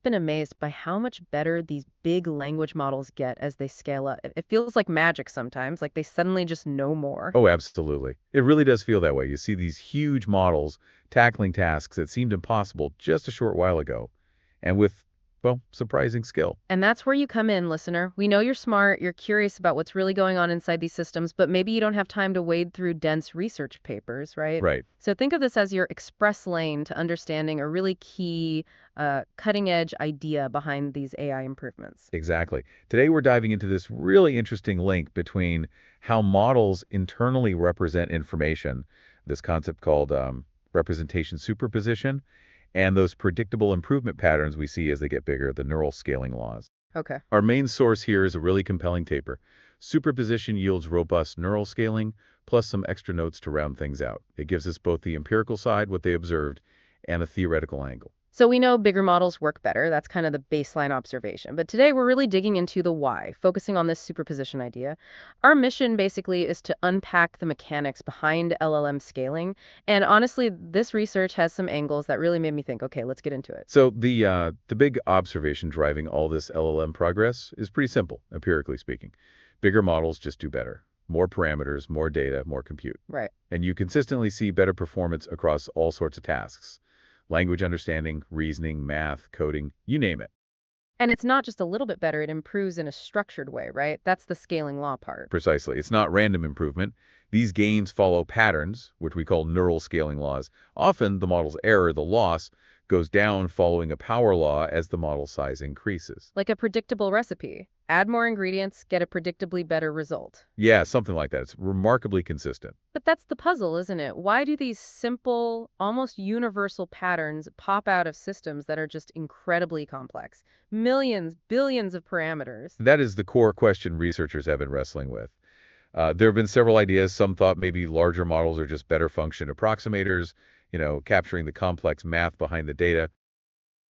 Been amazed by how much better these big language models get as they scale up. It feels like magic sometimes, like they suddenly just know more. Oh, absolutely. It really does feel that way. You see these huge models tackling tasks that seemed impossible just a short while ago, and with, well, surprising skill. And that's where you come in, listener. We know you're smart, you're curious about what's really going on inside these systems, but maybe you don't have time to wade through dense research papers, right? Right. So think of this as your express lane to understanding a really key, cutting edge idea behind these AI improvements. Exactly. Today we're diving into this really interesting link between how models internally represent information, this concept called representation superposition, and those predictable improvement patterns we see as they get bigger, the neural scaling laws. Okay. Our main source here is a really compelling paper. Superposition yields robust neural scaling, plus some extra notes to round things out. It gives us both the empirical side, what they observed, and a theoretical angle. So we know bigger models work better. That's kind of the baseline observation. But today we're really digging into the why, focusing on this superposition idea. Our mission basically is to unpack the mechanics behind LLM scaling. And honestly, this research has some angles that really made me think, okay, let's get into it. So the big observation driving all this LLM progress is pretty simple, empirically speaking. Bigger models just do better. More parameters, more data, more compute. Right. And you consistently see better performance across all sorts of tasks. Language understanding, reasoning, math, coding, you name it. And it's not just a little bit better, it improves in a structured way, right? That's the scaling law part. Precisely. It's not random improvement. These gains follow patterns, which we call neural scaling laws. Often the model's error, the loss, goes down following a power law as the model size increases. Like a predictable recipe. Add more ingredients, get a predictably better result. Yeah, something like that. It's remarkably consistent. But that's the puzzle, isn't it? Why do these simple, almost universal patterns pop out of systems that are just incredibly complex? Millions, billions of parameters. That is the core question researchers have been wrestling with. There have been several ideas. Some thought maybe larger models are just better function approximators, capturing the complex math behind the data.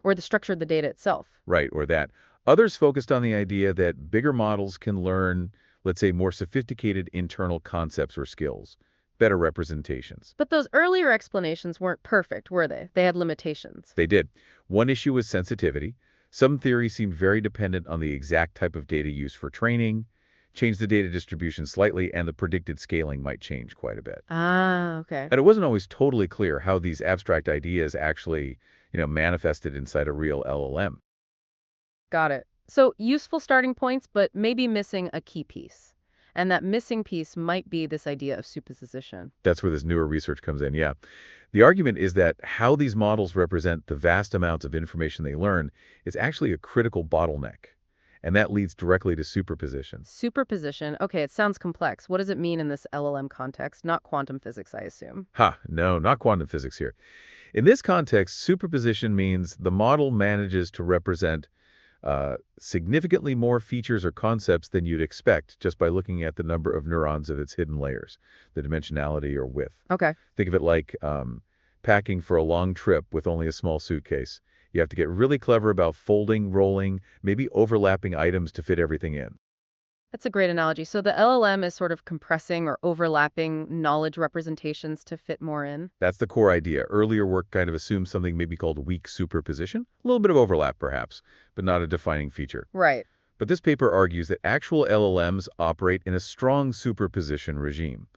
Or the structure of the data itself. Right, or that. Others focused on the idea that bigger models can learn, let's say, more sophisticated internal concepts or skills, better representations. But those earlier explanations weren't perfect, were they? They had limitations. They did. One issue was sensitivity. Some theories seemed very dependent on the exact type of data used for training. Change the data distribution slightly, and the predicted scaling might change quite a bit. Ah, okay. And it wasn't always totally clear how these abstract ideas actually, manifested inside a real LLM. Got it. So useful starting points, but maybe missing a key piece. And that missing piece might be this idea of superposition. That's where this newer research comes in, yeah. The argument is that how these models represent the vast amounts of information they learn is actually a critical bottleneck. And that leads directly to superposition. Superposition. Okay, it sounds complex. What does it mean in this LLM context? Not quantum physics, I assume. Ha, no, not quantum physics here. In this context, superposition means the model manages to represent significantly more features or concepts than you'd expect just by looking at the number of neurons of its hidden layers, the dimensionality or width. Okay. Think of it like packing for a long trip with only a small suitcase. You have to get really clever about folding, rolling, maybe overlapping items to fit everything in. That's a great analogy. So the LLM is sort of compressing or overlapping knowledge representations to fit more in. That's the core idea. Earlier work kind of assumed something maybe called weak superposition, a little bit of overlap perhaps, but not a defining feature. Right. But this paper argues that actual LLMs operate in a strong superposition regime.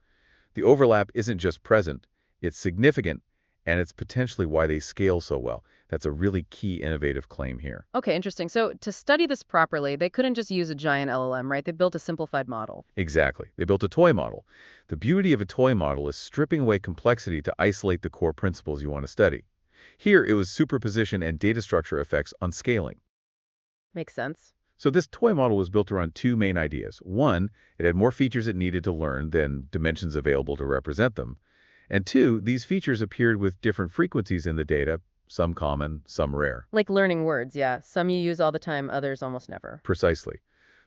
The overlap isn't just present, it's significant, and it's potentially why they scale so well. That's a really key innovative claim here. Okay, interesting. So to study this properly, they couldn't just use a giant LLM, right? They built a simplified model. Exactly. They built a toy model. The beauty of a toy model is stripping away complexity to isolate the core principles you want to study. Here, it was superposition and data structure effects on scaling. Makes sense. So this toy model was built around two main ideas. One, it had more features it needed to learn than dimensions available to represent them. And two, these features appeared with different frequencies in the data, some common, some rare. Like learning words, yeah. Some you use all the time, others almost never. Precisely.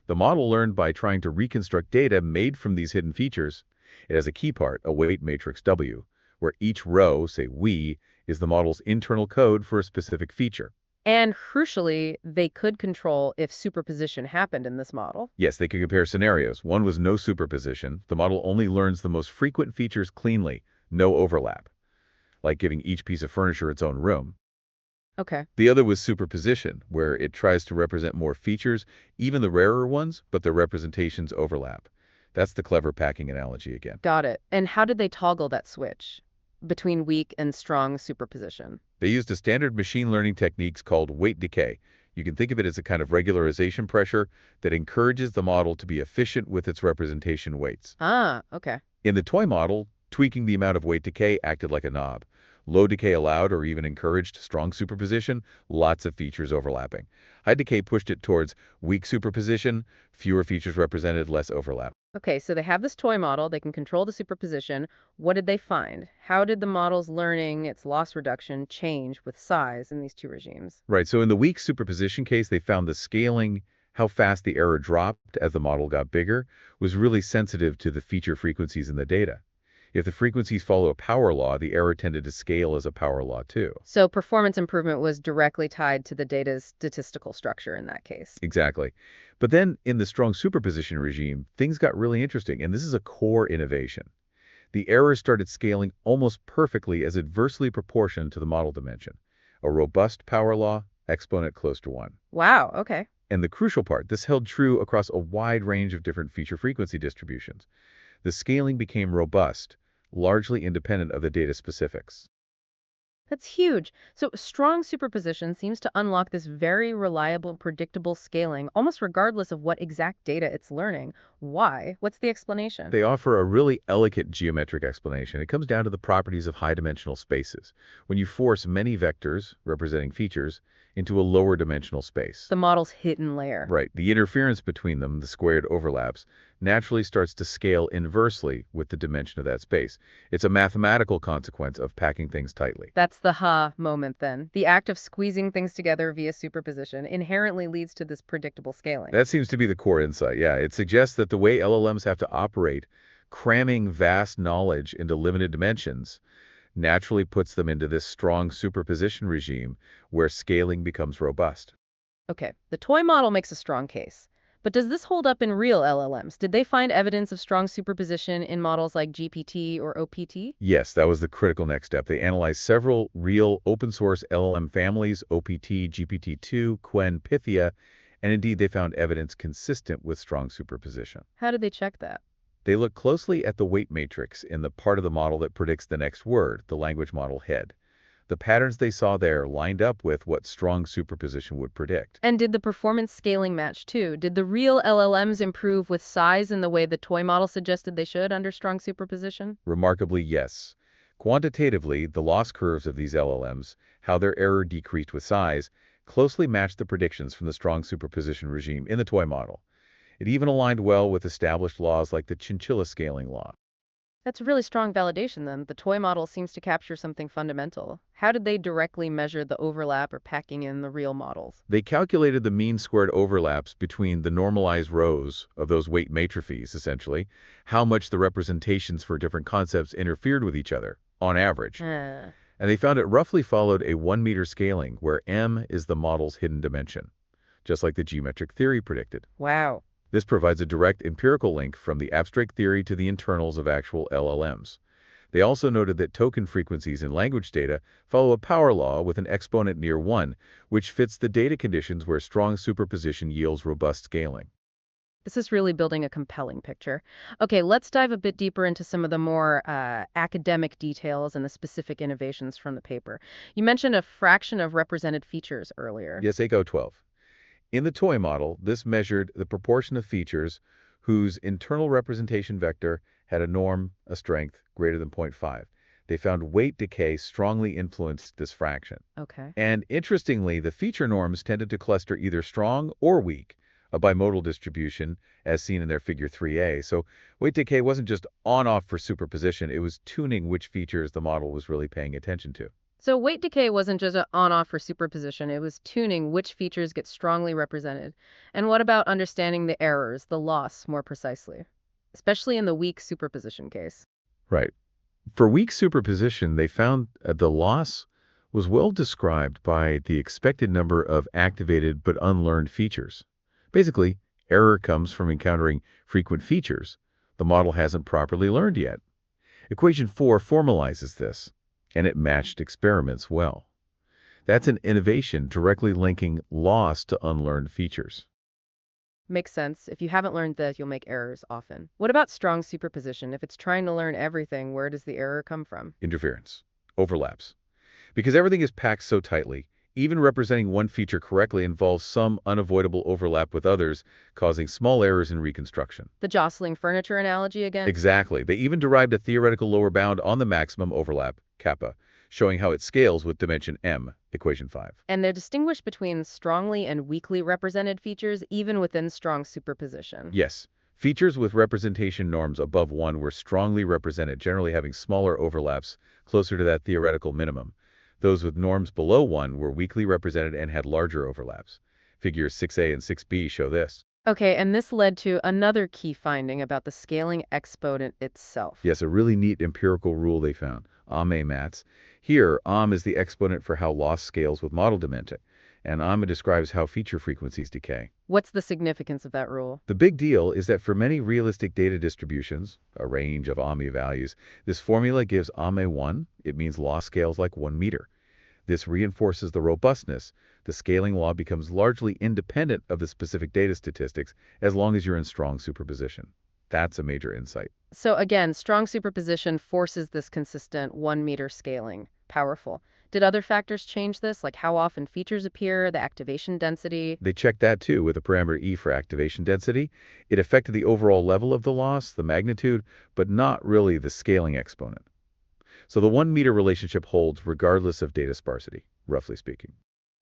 The model learned by trying to reconstruct data made from these hidden features. It has a key part, a weight matrix W, where each row, say we, is the model's internal code for a specific feature. And crucially, they could control if superposition happened in this model. Yes, they could compare scenarios. One was no superposition. The model only learns the most frequent features cleanly, no overlap, like giving each piece of furniture its own room. Okay. The other was superposition, where it tries to represent more features, even the rarer ones, but their representations overlap. That's the clever packing analogy again. Got it. And how did they toggle that switch between weak and strong superposition? They used a standard machine learning techniques called weight decay. You can think of it as a kind of regularization pressure that encourages the model to be efficient with its representation weights. Ah, okay. In the toy model, tweaking the amount of weight decay acted like a knob. Low decay allowed or even encouraged strong superposition, lots of features overlapping. High decay pushed it towards weak superposition, fewer features represented, less overlap. Okay, so they have this toy model, they can control the superposition. What did they find? How did the model's learning, its loss reduction, change with size in these two regimes? Right, so in the weak superposition case, they found the scaling, how fast the error dropped as the model got bigger, was really sensitive to the feature frequencies in the data. If the frequencies follow a power law, the error tended to scale as a power law too. So performance improvement was directly tied to the data's statistical structure in that case. Exactly. But then in the strong superposition regime, things got really interesting, and this is a core innovation. The errors started scaling almost perfectly as adversely proportioned to the model dimension. A robust power law, exponent close to 1. Wow, okay. And the crucial part, this held true across a wide range of different feature frequency distributions. The scaling became robust, largely independent of the data specifics. That's huge. So strong superposition seems to unlock this very reliable, predictable scaling, almost regardless of what exact data it's learning. Why? What's the explanation? They offer a really elegant geometric explanation. It comes down to the properties of high-dimensional spaces. When you force many vectors, representing features, into a lower dimensional space. The model's hidden layer. Right, the interference between them, the squared overlaps, naturally starts to scale inversely with the dimension of that space. It's a mathematical consequence of packing things tightly. That's the ha moment then. The act of squeezing things together via superposition inherently leads to this predictable scaling. That seems to be the core insight. Yeah, it suggests that the way LLMs have to operate, cramming vast knowledge into limited dimensions, naturally puts them into this strong superposition regime where scaling becomes robust. Okay, the toy model makes a strong case. But does this hold up in real LLMs? Did they find evidence of strong superposition in models like GPT or OPT? Yes, that was the critical next step. They analyzed several real open source LLM families, OPT, GPT-2, Quen, Pythia, and indeed they found evidence consistent with strong superposition. How did they check that? They looked closely at the weight matrix in the part of the model that predicts the next word, the language model head. The patterns they saw there lined up with what strong superposition would predict. And did the performance scaling match too? Did the real LLMs improve with size in the way the toy model suggested they should under strong superposition? Remarkably, yes. Quantitatively, the loss curves of these LLMs, how their error decreased with size, closely matched the predictions from the strong superposition regime in the toy model. It even aligned well with established laws like the Chinchilla scaling law. That's really strong validation then. The toy model seems to capture something fundamental. How did they directly measure the overlap or packing in the real models? They calculated the mean squared overlaps between the normalized rows of those weight matrices, essentially, how much the representations for different concepts interfered with each other, on average. Ah, And they found it roughly followed a 1 meter scaling, where m is the model's hidden dimension, just like the geometric theory predicted. wow. This provides a direct empirical link from the abstract theory to the internals of actual LLMs. They also noted that token frequencies in language data follow a power law with an exponent near 1, which fits the data conditions where strong superposition yields robust scaling. This is really building a compelling picture. Okay, let's dive a bit deeper into some of the more academic details and the specific innovations from the paper. You mentioned a fraction of represented features earlier. Yes, ACO 12. In the toy model, this measured the proportion of features whose internal representation vector had a norm, a strength, greater than 0.5. They found weight decay strongly influenced this fraction. Okay. And interestingly, the feature norms tended to cluster either strong or weak, a bimodal distribution, as seen in their figure 3a. So weight decay wasn't just on-off for superposition, it was tuning which features the model was really paying attention to. So weight decay wasn't just an on-off for superposition, it was tuning which features get strongly represented. And what about understanding the errors, the loss, more precisely? Especially in the weak superposition case. Right. For weak superposition, they found the loss was well described by the expected number of activated but unlearned features. Basically, error comes from encountering frequent features the model hasn't properly learned yet. Equation 4 formalizes this, and it matched experiments well. That's an innovation directly linking lost to unlearned features. Makes sense. If you haven't learned this, you'll make errors often. What about strong superposition? If it's trying to learn everything, where does the error come from? Interference. Overlaps. Because everything is packed so tightly, even representing one feature correctly involves some unavoidable overlap with others, causing small errors in reconstruction. The jostling furniture analogy again? Exactly. They even derived a theoretical lower bound on the maximum overlap, kappa, showing how it scales with dimension m, equation 5. And they're distinguished between strongly and weakly represented features even within strong superposition. Yes, features with representation norms above 1 were strongly represented, generally having smaller overlaps closer to that theoretical minimum. Those with norms below 1 were weakly represented and had larger overlaps. Figures 6a and 6b show this. Okay, and this led to another key finding about the scaling exponent itself. Yes, a really neat empirical rule they found, AME mats. Here, AM is the exponent for how loss scales with model dimension, and AME describes how feature frequencies decay. What's the significance of that rule? The big deal is that for many realistic data distributions, a range of AME values, this formula gives AME 1. It means loss scales like 1 meter. This reinforces the robustness. The scaling law becomes largely independent of the specific data statistics as long as you're in strong superposition. That's a major insight. So again, strong superposition forces this consistent 1 meter scaling. Powerful. Did other factors change this, like how often features appear, the activation density? They checked that too with the parameter E for activation density. It affected the overall level of the loss, the magnitude, but not really the scaling exponent. So the 1 meter relationship holds regardless of data sparsity, roughly speaking.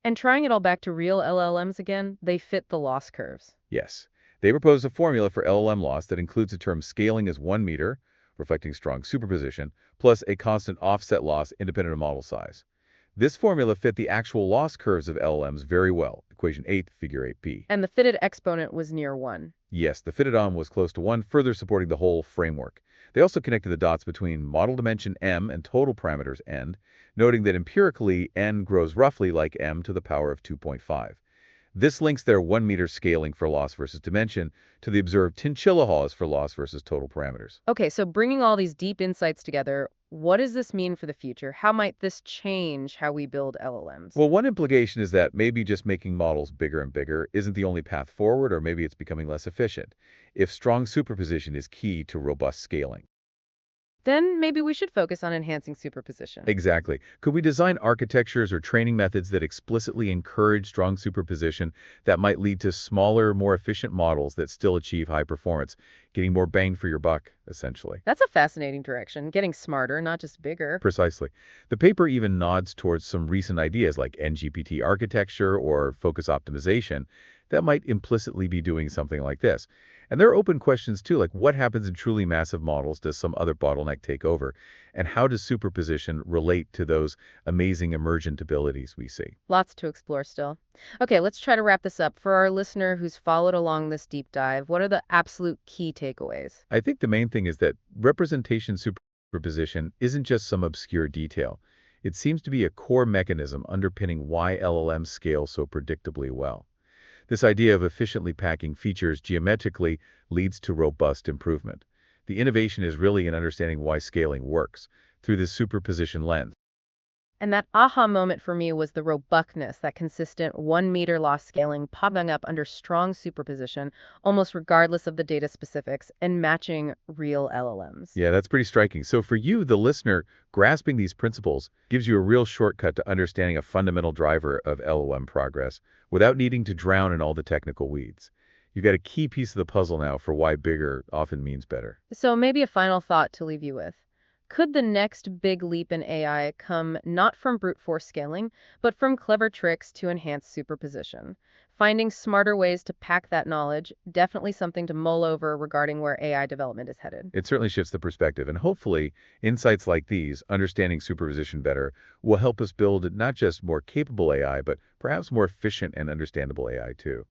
And trying it all back to real LLMs again, they fit the loss curves. Yes. They proposed a formula for LLM loss that includes the term scaling as 1 meter, reflecting strong superposition, plus a constant offset loss independent of model size. This formula fit the actual loss curves of LLMs very well, equation 8, figure 8b. And the fitted exponent was near 1. Yes, the fitted on was close to 1, further supporting the whole framework. They also connected the dots between model dimension m and total parameters n, noting that empirically n grows roughly like m to the power of 2.5. This links their 1 meter scaling for loss versus dimension to the observed Chinchilla laws for loss versus total parameters. Okay, so bringing all these deep insights together, what does this mean for the future? How might this change how we build LLMs? Well, one implication is that maybe just making models bigger and bigger isn't the only path forward, or maybe it's becoming less efficient, if strong superposition is key to robust scaling. Then maybe we should focus on enhancing superposition. Exactly. Could we design architectures or training methods that explicitly encourage strong superposition that might lead to smaller, more efficient models that still achieve high performance, getting more bang for your buck, essentially? That's a fascinating direction, getting smarter, not just bigger. Precisely. The paper even nods towards some recent ideas like NGPT architecture or focus optimization that might implicitly be doing something like this. And there are open questions too, like what happens in truly massive models? Does some other bottleneck take over? And how does superposition relate to those amazing emergent abilities we see? Lots to explore still. Okay, let's try to wrap this up. For our listener who's followed along this deep dive, what are the absolute key takeaways? I think the main thing is that representation superposition isn't just some obscure detail. It seems to be a core mechanism underpinning why LLMs scale so predictably well. This idea of efficiently packing features geometrically leads to robust improvement. The innovation is really in understanding why scaling works through this superposition lens. And that aha moment for me was the robustness, that consistent 1 meter loss scaling popping up under strong superposition, almost regardless of the data specifics, and matching real LLMs. Yeah, that's pretty striking. So for you, the listener, grasping these principles gives you a real shortcut to understanding a fundamental driver of LLM progress without needing to drown in all the technical weeds. You've got a key piece of the puzzle now for why bigger often means better. So maybe a final thought to leave you with. Could the next big leap in AI come not from brute force scaling, but from clever tricks to enhance superposition? Finding smarter ways to pack that knowledge, definitely something to mull over regarding where AI development is headed. It certainly shifts the perspective, and hopefully, insights like these, understanding superposition better, will help us build not just more capable AI, but perhaps more efficient and understandable AI too.